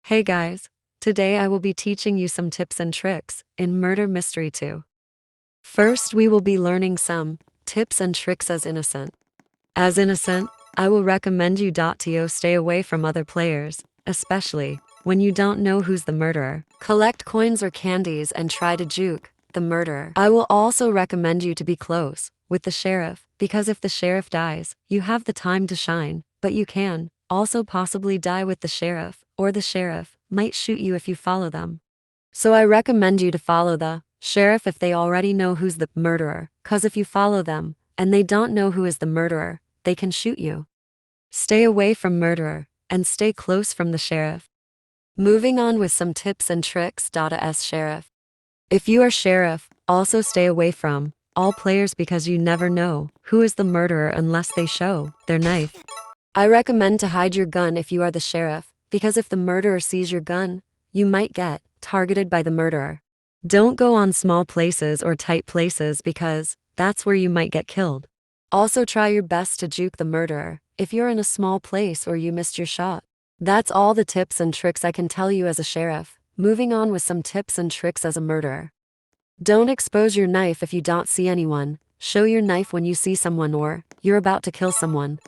Hey guys, today I will be teaching you some tips and tricks in Murder Mystery 2. First, we will be learning some tips and tricks as innocent. As innocent, I will recommend you to stay away from other players, especially when you don't know who's the murderer. Collect coins or candies and try to juke the murderer. I will also recommend you to be close with the sheriff, because if the sheriff dies, you have the time to shine, but you can also possibly die with the sheriff, or the sheriff might shoot you if you follow them. So I recommend you to follow the sheriff if they already know who's the murderer, cause if you follow them and they don't know who is the murderer, they can shoot you. Stay away from murderer and stay close from the sheriff. Moving on with some tips and tricks. As sheriff. If you are sheriff, also stay away from all players because you never know who is the murderer unless they show their knife. I recommend to hide your gun if you are the sheriff, because if the murderer sees your gun, you might get targeted by the murderer. Don't go on small places or tight places because that's where you might get killed. Also try your best to juke the murderer if you're in a small place or you missed your shot. That's all the tips and tricks I can tell you as a sheriff. Moving on with some tips and tricks as a murderer. Don't expose your knife if you don't see anyone. Show your knife when you see someone or you're about to kill someone.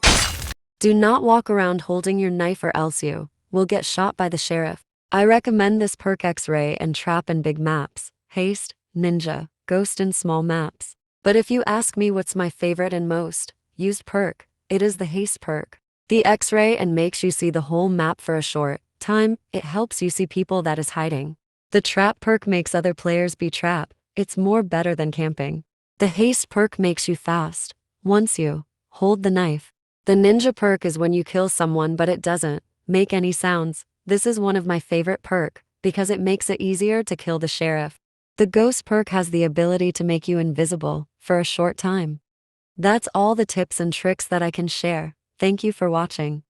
Do not walk around holding your knife or else you will get shot by the sheriff. I recommend this perk X-ray and trap in big maps, haste, ninja, ghost in small maps. But if you ask me what's my favorite and most used perk, it is the haste perk. The X-ray and makes you see the whole map for a short time. It helps you see people that is hiding. The trap perk makes other players be trapped. It's more better than camping. The haste perk makes you fast once you hold the knife. The ninja perk is when you kill someone but it doesn't make any sounds. This is one of my favorite perk because it makes it easier to kill the sheriff. The ghost perk has the ability to make you invisible for a short time. That's all the tips and tricks that I can share. Thank you for watching.